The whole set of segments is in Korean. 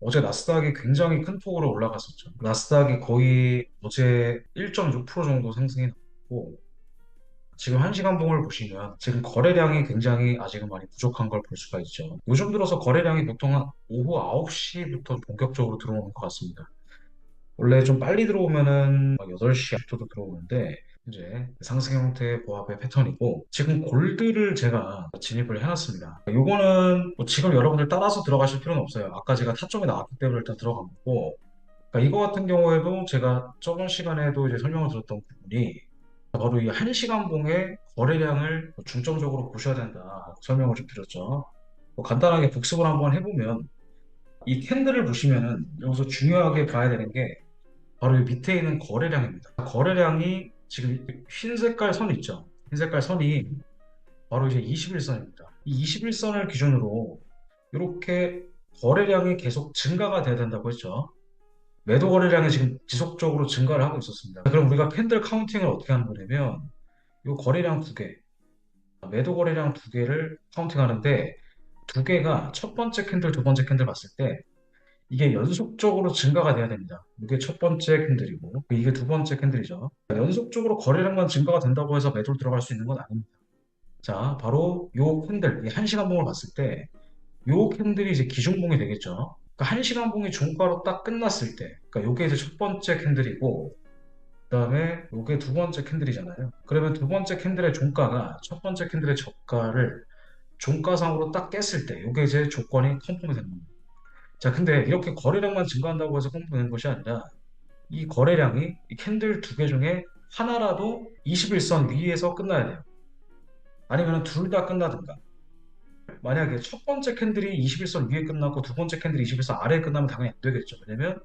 어제 나스닥이 굉장히 큰 폭으로 올라갔었죠. 나스닥이 거의 어제 1.6% 정도 상승이 나왔고, 지금 한 시간 봉을 보시면 지금 거래량이 굉장히 아직은 많이 부족한 걸 볼 수가 있죠. 요즘 들어서 거래량이 보통 한 오후 9시부터 본격적으로 들어오는 것 같습니다. 원래 좀 빨리 들어오면은 8시부터도 들어오는데, 이제 상승 형태의 보합의 패턴이고, 지금 골드를 제가 진입을 해놨습니다. 요거는 뭐 지금 여러분들 따라서 들어가실 필요는 없어요. 아까 제가 타점이 나왔기 때문에 일단 들어간 거고, 그러니까 이거 같은 경우에도 제가 저번 시간에도 이제 설명을 드렸던 부분이 바로 이 1시간 봉의 거래량을 중점적으로 보셔야 된다 설명을 좀 드렸죠. 뭐 간단하게 복습을 한번 해보면 이 캔들을 보시면은 여기서 중요하게 봐야 되는 게 바로 이 밑에 있는 거래량입니다. 거래량이 지금 흰 색깔 선 있죠. 흰 색깔 선이 바로 이제 21선입니다. 이 21선을 기준으로 이렇게 거래량이 계속 증가가 돼야 된다고 했죠. 매도 거래량이 지금 지속적으로 증가를 하고 있었습니다. 그럼 우리가 캔들 카운팅을 어떻게 하는 거냐면 이 거래량 두 개, 매도 거래량 두 개를 카운팅하는데 두 개가 첫 번째 캔들, 두 번째 캔들 봤을 때 이게 연속적으로 증가가 돼야 됩니다. 이게 첫 번째 캔들이고 이게 두 번째 캔들이죠. 연속적으로 거래량만 증가가 된다고 해서 매도를 들어갈 수 있는 건 아닙니다. 자, 바로 요 캔들, 이 1시간 봉을 봤을 때 요 캔들이 이제 기준봉이 되겠죠. 그러니까 1시간 봉이 종가로 딱 끝났을 때, 그러니까 요게 이제 첫 번째 캔들이고 그다음에 요게 두 번째 캔들이잖아요. 그러면 두 번째 캔들의 종가가 첫 번째 캔들의 저가를 종가상으로 딱 깼을 때 요게 이제 조건이 컨펌이 되는 겁니다. 자, 근데 이렇게 거래량만 증가한다고 해서 컨펌되는 것이 아니라 이 거래량이 이 캔들 두 개 중에 하나라도 21선 위에서 끝나야 돼요. 아니면 둘 다 끝나든가. 만약에 첫 번째 캔들이 21선 위에 끝나고 두 번째 캔들이 21선 아래에 끝나면 당연히 안 되겠죠. 왜냐면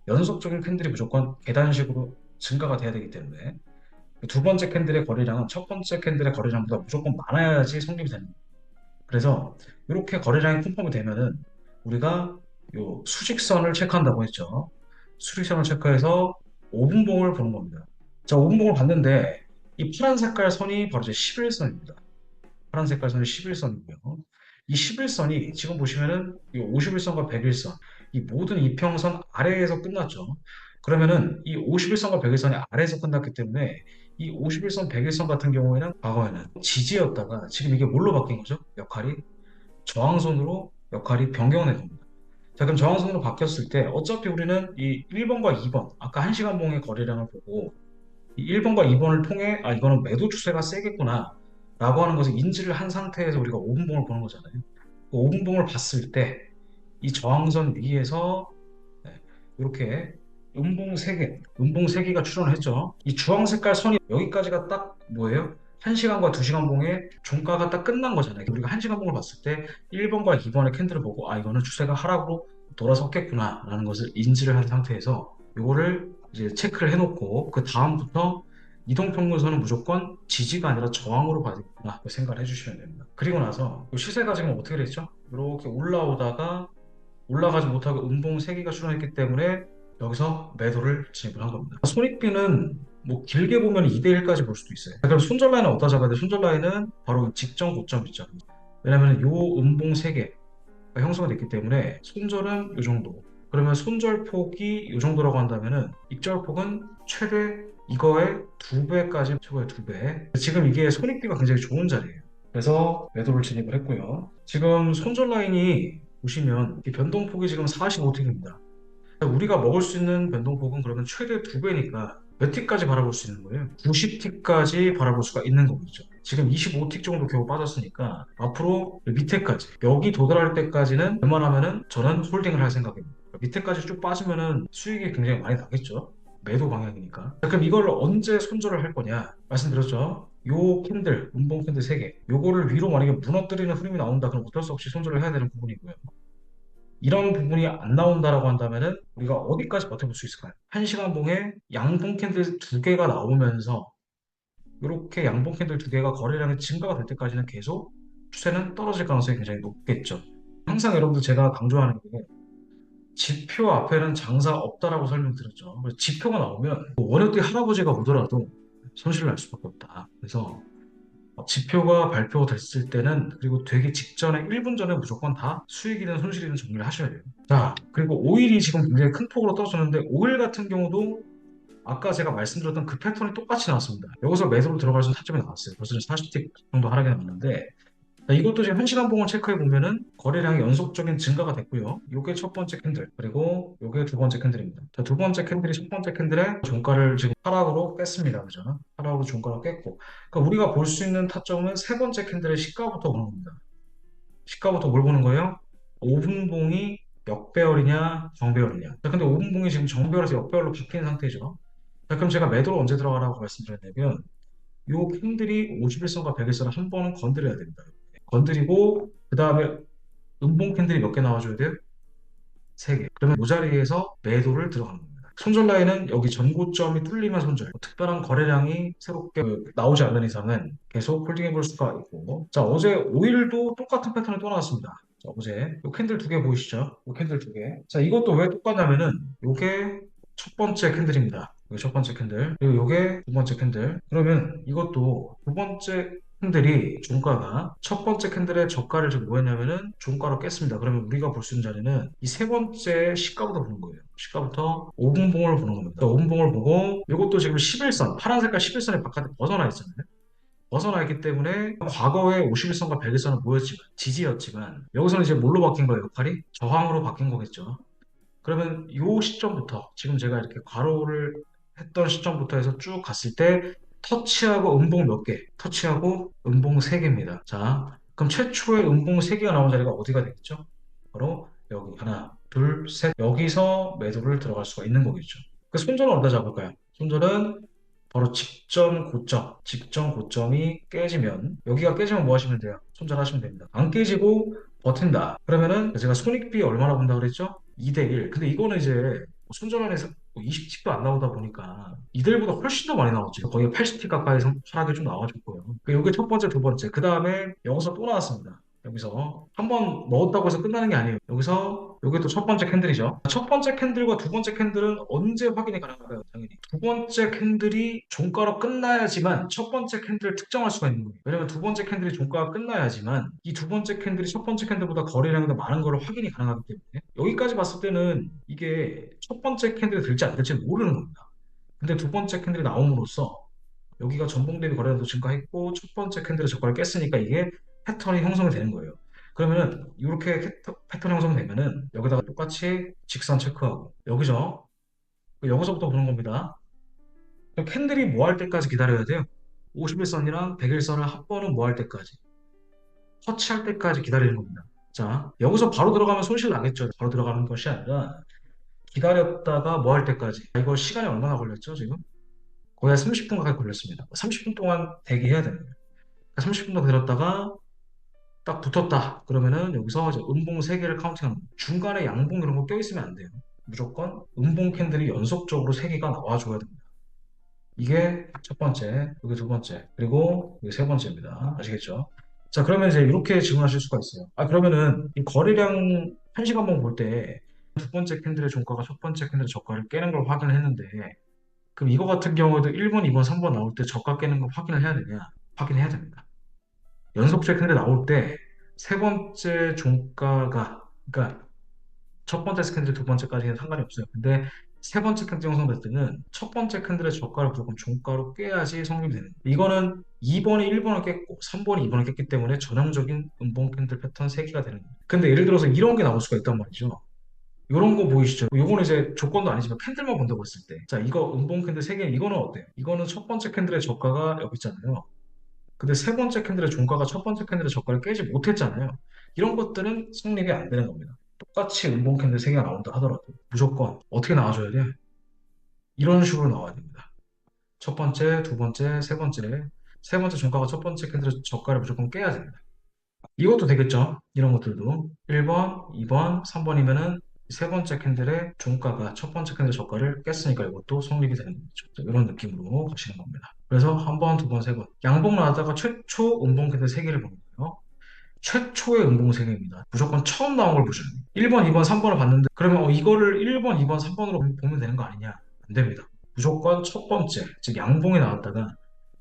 연속적인 캔들이 무조건 계단식으로 증가가 돼야 되기 때문에 두 번째 캔들의 거래량은 첫 번째 캔들의 거래량보다 무조건 많아야지 성립이 되는 거예요. 그래서 이렇게 거래량이 컨펌이 되면은 우리가 요 수직선을 체크한다고 했죠. 수직선을 체크해서 5분봉을 보는 겁니다. 자, 5분봉을 봤는데 이 파란 색깔 선이 바로 이제 11선입니다. 파란 색깔 선이 11선이고요. 이 11선이 지금 보시면은 이 51선과 101선 이 모든 이평선 아래에서 끝났죠. 그러면은 이 51선과 101선이 아래에서 끝났기 때문에 이 51선, 101선 같은 경우에는 과거에는 지지였다가 지금 이게 뭘로 바뀐 거죠? 역할이 저항선으로 역할이 변경된 겁니다. 자, 그럼 저항선으로 바뀌었을 때 어차피 우리는 이 1번과 2번 아까 1시간 봉의 거래량을 보고 이 1번과 2번을 통해 아 이거는 매도 추세가 세겠구나 라고 하는 것을 인지를 한 상태에서 우리가 5분봉을 보는 거잖아요. 그 5분봉을 봤을 때 이 저항선 위에서 네, 이렇게 음봉 3개가 출현을 했죠. 이 주황 색깔 선이 여기까지가 딱 뭐예요? 1시간과 2시간 봉의 종가가 딱 끝난 거잖아요. 우리가 1시간 봉을 봤을 때 1번과 2번의 캔들을 보고 아 이거는 추세가 하락으로 돌아섰겠구나 라는 것을 인지를 한 상태에서 이거를 이제 체크를 해놓고 그 다음부터 이동평균선은 무조건 지지가 아니라 저항으로 봐야 되겠구나 생각을 해주시면 됩니다. 그리고 나서 시세가 지금 어떻게 됐죠? 이렇게 올라오다가 올라가지 못하고 음봉 3개가 출현했기 때문에 여기서 매도를 진입을 한 겁니다. 손익비는 뭐 길게 보면 2대1까지 볼 수도 있어요. 그럼 손절 라인은 어디다 잡아야 돼? 손절 라인은 바로 직전 고점 있죠. 왜냐면 요 음봉 3개가 형성이 됐기 때문에 손절은 이 정도. 그러면 손절 폭이 이 정도라고 한다면은 익절 폭은 최대 이거의 2배까지 최고의 2배. 지금 이게 손익비가 굉장히 좋은 자리예요. 그래서 매도를 진입을 했고요. 지금 손절 라인이 보시면 이 변동폭이 지금 45틱입니다. 우리가 먹을 수 있는 변동폭은 그러면 최대 2배니까 몇 틱까지 바라볼 수 있는 거예요? 90틱까지 바라볼 수가 있는 거겠죠. 지금 25틱 정도 겨우 빠졌으니까 앞으로 밑에까지 여기 도달할 때까지는 웬만하면은 저는 홀딩을 할 생각입니다. 밑에까지 쭉 빠지면은 수익이 굉장히 많이 나겠죠. 매도 방향이니까. 자, 그럼 이걸 언제 손절을 할 거냐? 말씀드렸죠. 요 캔들, 음봉 캔들 3개. 요거를 위로 만약에 무너뜨리는 흐름이 나온다. 그럼 어쩔 수 없이 손절을 해야 되는 부분이고요. 이런 부분이 안 나온다라고 한다면은 우리가 어디까지 버텨볼 수 있을까요? 1시간 봉에 양봉 캔들 2개가 나오면서 이렇게 양봉 캔들 2개가 거래량이 증가가 될 때까지는 계속 추세는 떨어질 가능성이 굉장히 높겠죠. 항상 여러분들 제가 강조하는 게 지표 앞에는 장사 없다라고 설명드렸죠. 그래서 지표가 나오면 원효띠 할아버지가 오더라도 손실을 날 수밖에 없다. 그래서 지표가 발표됐을 때는 그리고 되기 직전에 1분 전에 무조건 다 수익이든 손실이든 정리를 하셔야 돼요. 자, 그리고 오일이 지금 굉장히 큰 폭으로 떨어졌는데 오일 같은 경우도 아까 제가 말씀드렸던 그 패턴이 똑같이 나왔습니다. 여기서 매도로 들어갈 수 있는 타점이 나왔어요. 벌써 40틱 정도 하락이 나왔는데 자, 이것도 지금 1시간 봉을 체크해 보면은 거래량이 연속적인 증가가 됐고요. 이게 첫 번째 캔들, 그리고 이게 두 번째 캔들입니다. 자, 두 번째 캔들이 첫 번째 캔들의 종가를 지금 하락으로 깼습니다. 그죠? 하락으로 종가로 깼고. 그러니까 우리가 볼 수 있는 타점은 세 번째 캔들의 시가부터 보는 겁니다. 시가부터 뭘 보는 거예요? 5분 봉이 역배열이냐, 정배열이냐. 자, 근데 5분 봉이 지금 정배열에서 역배열로 바뀐 상태죠. 자, 그럼 제가 매도를 언제 들어가라고 말씀드렸냐면, 요 캔들이 51선과 100일선을 한 번은 건드려야 됩니다. 건드리고 그 다음에 음봉 캔들이 몇 개 나와줘야 돼요? 3개. 그러면 이 자리에서 매도를 들어가는 겁니다. 손절 라인은 여기 전고점이 뚫리면 손절. 특별한 거래량이 새롭게 나오지 않는 이상은 계속 홀딩해 볼 수가 있고. 자, 어제 5일도 똑같은 패턴이 또 나왔습니다. 자, 어제 이 캔들 두 개 보이시죠? 이 캔들 두 개. 자, 이것도 왜 똑같냐면은 요게 첫 번째 캔들입니다. 이게 첫 번째 캔들. 그리고 요게 두 번째 캔들. 그러면 이것도 두 번째 캔들이 종가가 첫 번째 캔들의 저가를 지금 뭐였냐면은 종가로 깼습니다. 그러면 우리가 볼 수 있는 자리는 이 세 번째 시가부터 보는 거예요. 시가부터 5분 봉을 보는 겁니다. 5분 봉을 보고 이것도 지금 11선, 파란 색깔 11선이 바깥에 벗어나 있잖아요. 벗어나 있기 때문에 과거에 51선과 100일선은 뭐였지만 지지였지만 여기서는 이제 뭘로 바뀐 거예요? 역할이? 저항으로 바뀐 거겠죠. 그러면 이 시점부터 지금 제가 이렇게 괄호를 했던 시점부터 해서 쭉 갔을 때 터치하고 음봉 몇 개? 터치하고 음봉 3개입니다. 자, 그럼 최초의 음봉 3개가 나온 자리가 어디가 되겠죠? 바로 여기 하나, 둘, 셋. 여기서 매도를 들어갈 수가 있는 거겠죠. 그 손절은 어디다 잡을까요? 손절은 바로 직전 고점이 깨지면 여기가 깨지면 뭐 하시면 돼요? 손절하시면 됩니다. 안 깨지고 버틴다. 그러면은 제가 손익비 얼마나 본다 그랬죠? 2대 1. 근데 이거는 이제 손절안에서 20틱도 안 나오다 보니까 이들보다 훨씬 더 많이 나왔죠. 거의 80틱 가까이 하락이 좀 나와줬고요. 이게 첫 번째, 두 번째. 그 다음에 여기서 또 나왔습니다. 여기서 한 번 넣었다고 해서 끝나는 게 아니에요. 여기서 이게 또 첫 번째 캔들이죠. 첫 번째 캔들과 두 번째 캔들은 언제 확인이 가능할까요? 당연히 두 번째 캔들이 종가로 끝나야지만 첫 번째 캔들을 특정할 수가 있는 거예요. 왜냐면 두 번째 캔들이 종가가 끝나야지만 이 두 번째 캔들이 첫 번째 캔들보다 거래량이 더 많은 걸 확인이 가능하기 때문에 여기까지 봤을 때는 이게 첫 번째 캔들이 될지 안 될지 모르는 겁니다. 근데 두 번째 캔들이 나옴으로써 여기가 전봉 대비 거래량도 증가했고 첫 번째 캔들의 저가를 깼으니까 이게 패턴이 형성이 되는 거예요. 그러면은 이렇게 패턴 형성되면은 여기다가 똑같이 직선 체크하고 여기죠. 여기서부터 보는 겁니다. 그럼 캔들이 뭐 할 때까지 기다려야 돼요? 51선이랑 100일선을 한 번은 뭐 할 때까지? 터치할 때까지 기다리는 겁니다. 자, 여기서 바로 들어가면 손실 나겠죠. 바로 들어가는 것이 아니라 기다렸다가 뭐 할 때까지. 이거 시간이 얼마나 걸렸죠, 지금? 거의 한 30분 가까이 걸렸습니다. 30분 동안 대기해야 되는 거예요. 30분 동안 기다렸다가 딱 붙었다. 그러면은 여기서 이제 음봉 3개를 카운팅하는 거예요. 중간에 양봉 이런 거 껴있으면 안 돼요. 무조건 음봉 캔들이 연속적으로 3개가 나와줘야 됩니다. 이게 첫 번째, 이게 두 번째, 그리고 이게 세 번째입니다. 아시겠죠? 자, 그러면 이제 이렇게 질문하실 수가 있어요. 아, 그러면은 이 거래량 1시간봉 볼 때 두 번째 캔들의 종가가 첫 번째 캔들의 저가를 깨는 걸 확인을 했는데 그럼 이거 같은 경우에도 1번, 2번, 3번 나올 때 저가 깨는 걸 확인을 해야 되냐? 확인해야 됩니다. 연속적 캔들 나올 때 세 번째 종가가 그러니까 첫 번째 캔들 두 번째까지는 상관이 없어요. 근데 세 번째 캔들 형성될 때는 첫 번째 캔들의 저가를 무조건 종가로 깨야지 성립이 되는 거예요. 이거는 2번이 1번을 깼고 3번이 2번을 깼기 때문에 전형적인 음봉 캔들 패턴 3개가 되는 거예요. 근데 예를 들어서 이런 게 나올 수가 있단 말이죠. 이런 거 보이시죠? 이거는 이제 조건도 아니지만 캔들만 본다고 했을 때. 자, 이거 음봉 캔들 3개, 이거는 어때요? 이거는 첫 번째 캔들의 저가가 여기 있잖아요. 근데 세 번째 캔들의 종가가 첫 번째 캔들의 저가를 깨지 못했잖아요. 이런 것들은 성립이 안 되는 겁니다. 똑같이 음봉 캔들 3개가 나온다 하더라도 무조건 어떻게 나와줘야 돼? 이런 식으로 나와야 됩니다. 첫 번째, 두 번째, 세 번째. 세 번째 종가가 첫 번째 캔들의 저가를 무조건 깨야 됩니다. 이것도 되겠죠? 이런 것들도. 1번, 2번, 3번이면은 세 번째 캔들의 종가가 첫 번째 캔들 저가를 깼으니까 이것도 성립이 되는 거죠. 자, 이런 느낌으로 가시는 겁니다. 그래서 한 번, 두 번, 세 번. 양봉 나왔다가 최초 음봉 캔들 3개를 보는 거예요. 최초의 음봉 3개입니다. 무조건 처음 나온 걸 보셔야 돼요. 1번, 2번, 3번을 봤는데 그러면 이거를 1번, 2번, 3번으로 보면 되는 거 아니냐? 안 됩니다. 무조건 첫 번째, 즉 양봉이 나왔다가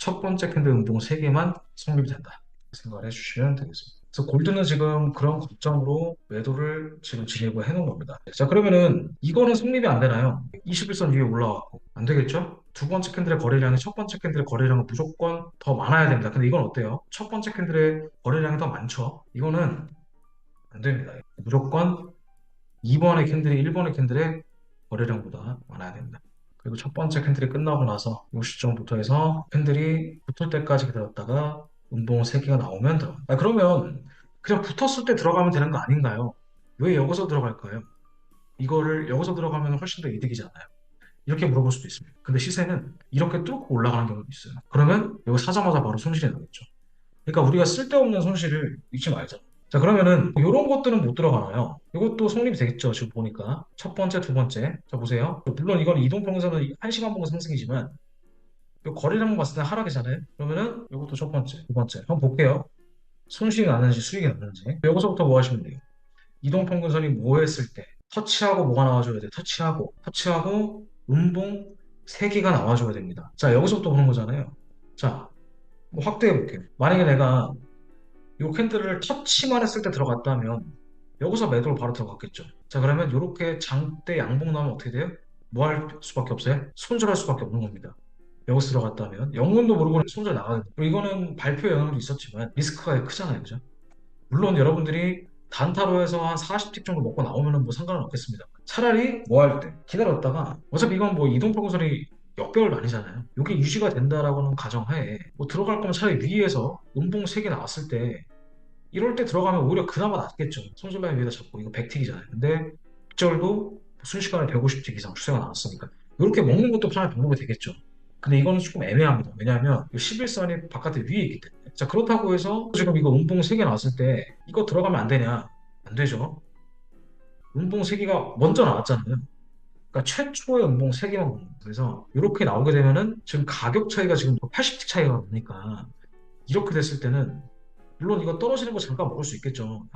첫 번째 캔들 운동 3개만 성립이 된다. 생각을 해주시면 되겠습니다. 그래서 골드는 지금 그런 관점으로 매도를 지금 진입을 해놓은 겁니다. 자, 그러면은 이거는 성립이 안 되나요? 21선 위에 올라왔고 안 되겠죠? 두 번째 캔들의 거래량이 첫 번째 캔들의 거래량은 무조건 더 많아야 됩니다. 근데 이건 어때요? 첫 번째 캔들의 거래량이 더 많죠? 이거는 안 됩니다. 무조건 2번의 캔들이 1번의 캔들의 거래량보다 많아야 됩니다. 그리고 첫 번째 캔들이 끝나고 나서 이 시점부터 해서 캔들이 붙을 때까지 기다렸다가 운동 3개가 나오면 들어간다. 그러면 그냥 붙었을 때 들어가면 되는 거 아닌가요? 왜 여기서 들어갈까요? 이거를 여기서 들어가면 훨씬 더 이득이잖아요. 이렇게 물어볼 수도 있습니다. 근데 시세는 이렇게 뚫고 올라가는 경우도 있어요. 그러면 이거 사자마자 바로 손실이 나겠죠. 그러니까 우리가 쓸데없는 손실을 잊지 말자. 자, 그러면은 이런 것들은 못 들어가나요? 이것도 성립이 되겠죠. 지금 보니까 첫 번째, 두 번째. 자, 보세요. 물론 이건 이동평균선은 1시간 봉 상승이지만 이 거래량 봤을 때 하락이잖아요. 그러면은 이것도 첫 번째, 두 번째. 한번 볼게요. 손실이 나는지 수익이 나는지. 여기서부터 뭐 하시면 돼요? 이동평균선이 뭐 했을 때 터치하고 뭐가 나와줘야 돼? 터치하고 음봉 3개가 나와줘야 됩니다. 자, 여기서부터 보는 거잖아요. 자, 뭐 확대해 볼게요. 만약에 내가 이 캔들을 터치만 했을 때 들어갔다면 여기서 매도를 바로 들어갔겠죠. 자, 그러면 이렇게 장대 양봉 나면 어떻게 돼요? 뭐 할 수밖에 없어요? 손절할 수밖에 없는 겁니다. 여기서 들어갔다면 영문도 모르고 손절 나가는 거예요. 이거는 발표 영향도 있었지만 리스크가 크잖아요. 그죠? 물론 여러분들이 단타로 해서 한 40틱 정도 먹고 나오면 뭐 상관은 없겠습니다. 차라리 뭐 할 때 기다렸다가 어차피 이건 뭐 이동평균선이 역배열 아니잖아요. 이게 유지가 된다라고는 가정하에 뭐 들어갈 거면 차라리 위에서 음봉 3개 나왔을 때 이럴 때 들어가면 오히려 그나마 낫겠죠. 손절라인 위에다 잡고 이거 100틱이잖아요. 근데 적절도 순식간에 150틱 이상 추세가 나왔으니까 이렇게 먹는 것도 하나의 방법이 되겠죠. 근데 이거는 조금 애매합니다. 왜냐하면 11선이 바깥에 위에 있기 때문에. 자, 그렇다고 해서 지금 이거 음봉 3개 나왔을 때 이거 들어가면 안 되냐? 안 되죠. 음봉 3개가 먼저 나왔잖아요. 그러니까 최초의 음봉 3개만 먹는 거예요. 그래서 이렇게 나오게 되면은 지금 가격 차이가 지금 80틱 차이가 나니까 이렇게 됐을 때는 물론 이거 떨어지는 거 잠깐 먹을 수 있겠죠.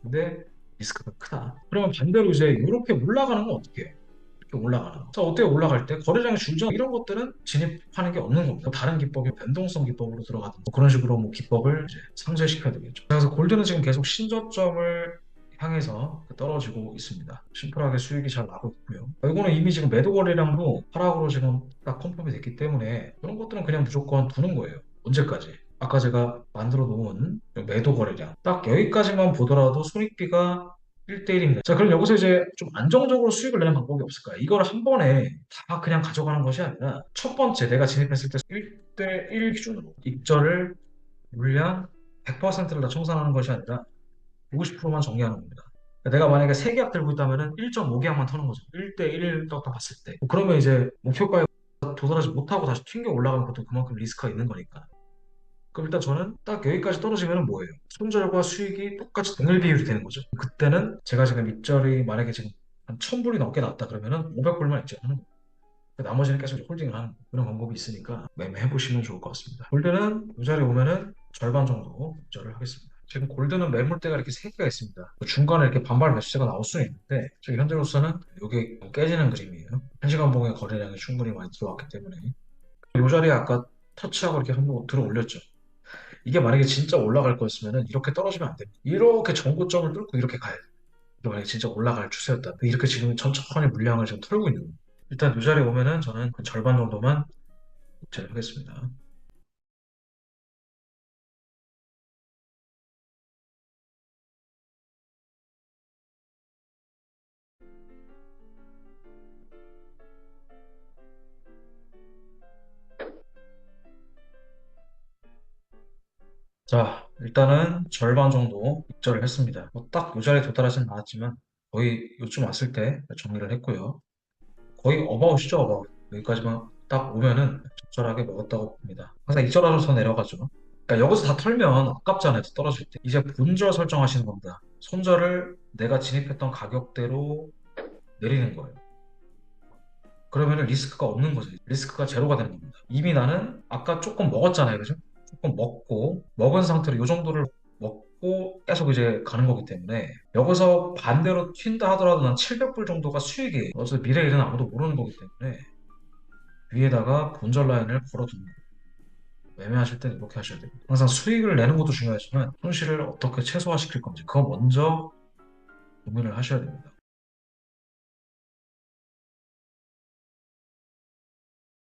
근데 리스크가 크다. 그러면 반대로 이제 이렇게 올라가는 건 어떻게 해? 이렇게 올라가는 거. 자, 어때요? 올라갈 때 거래량 줄죠? 이런 것들은 진입하는 게 없는 겁니다. 다른 기법이 변동성 기법으로 들어가든 뭐 그런 식으로 뭐 기법을 이제 상쇄시켜야 되겠죠. 그래서 골드는 지금 계속 신저점을 향해서 떨어지고 있습니다. 심플하게 수익이 잘 나고 있고요. 이거는 이미 지금 매도 거래량도 하락으로 지금 딱 컨펌이 됐기 때문에 그런 것들은 그냥 무조건 두는 거예요. 언제까지? 아까 제가 만들어 놓은 매도 거래량 딱 여기까지만 보더라도 손익비가 1대1입니다. 자, 그럼 여기서 이제 좀 안정적으로 수익을 내는 방법이 없을까요? 이걸 한 번에 다 그냥 가져가는 것이 아니라 첫 번째 내가 진입했을 때 1대1 기준으로 입절을 물량 100%를 다 청산하는 것이 아니라 50%만 정리하는 겁니다. 그러니까 내가 만약에 3계약 들고 있다면 1.5계약만 터는 거죠. 1대1 딱 봤을 때. 그러면 이제 목표가에 도달하지 못하고 다시 튕겨 올라가는 것도 그만큼 리스크가 있는 거니까. 그럼 일단 저는 딱 여기까지 떨어지면 뭐예요? 손절과 수익이 똑같이 동일 비율이 되는 거죠. 그때는 제가 지금 입절이 만약에 지금 한 1000불이 넘게 났다 그러면은 500불만 입절하는 거예요. 나머지는 계속 홀딩을 하는 그런 방법이 있으니까 매매해 보시면 좋을 것 같습니다. 골드는 이 자리에 오면은 절반 정도 입절을 하겠습니다. 지금 골드는 매물대가 이렇게 3개가 있습니다. 중간에 이렇게 반발 매수세가 나올 수는 있는데 지금 현재로서는 이게 깨지는 그림이에요. 1시간 봉의 거래량이 충분히 많이 들어왔기 때문에 이 자리에 아까 터치하고 이렇게 한번 들어 올렸죠. 이게 만약에 진짜 올라갈 거였으면 이렇게 떨어지면 안 됩니다. 이렇게 전고점을 뚫고 이렇게 가야 돼요. 만약에 진짜 올라갈 추세였다. 이렇게 지금 천천히 물량을 지금 털고 있는 거예요. 일단 이 자리에 오면은 저는 그 절반 정도만 입찰하겠습니다. 자, 일단은 절반 정도 입절을 했습니다. 딱 이 자리에 도달하진 않았지만 거의 요쯤 왔을 때 정리를 했고요. 거의 어바웃이죠, 어바웃. 여기까지만 딱 오면은 적절하게 먹었다고 봅니다. 항상 입절하면서 내려가죠. 그러니까 여기서 다 털면 아깝잖아요, 떨어질 때. 이제 본절 설정하시는 겁니다. 손절을 내가 진입했던 가격대로 내리는 거예요. 그러면은 리스크가 없는 거죠. 리스크가 제로가 되는 겁니다. 이미 나는 아까 조금 먹었잖아요, 그죠? 조금 먹고 먹은 상태로 이 정도를 먹고 계속 이제 가는 거기 때문에 여기서 반대로 튄다 하더라도 난 700불 정도가 수익이에요. 어차피 미래 일은 아무도 모르는 거기 때문에 위에다가 본절 라인을 걸어두는 거예요. 매매하실 때 이렇게 하셔야 됩니다. 항상 수익을 내는 것도 중요하지만 손실을 어떻게 최소화시킬 건지 그거 먼저 고민을 하셔야 됩니다.